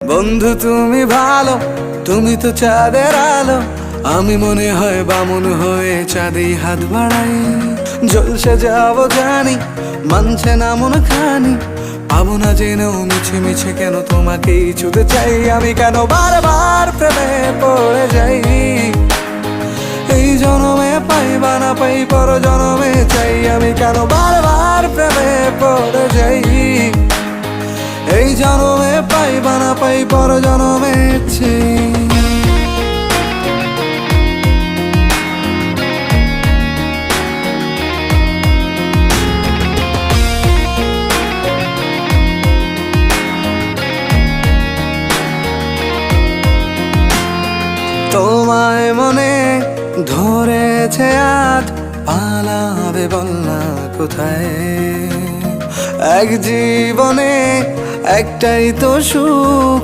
বন্ধু তুমি ভালো, তুমি তো চাঁদের আলো। আমি মনে হয় বামুন হয়ে চাঁদেই হাত বাড়াই। জলসে যাবো জানি, মানছে না মন খানি। পাবো না জেনেও মিছে মিছে কেন তোমাকেই ছুতে চাই। আমি কেন বারবার প্রেমে পড়ে যাই। এই জনমে পাই বা না পাই, পর জনমে চাই। আমি কেন বারবার প্রেমে পড়ে যাই। এই জনমে পাই বা না পাই, পর জনমে চাই। তোমায় মনে ধরেছে আজ, পালাবে বল না কোথায়। এক জীবনে একটাই তো সুখ,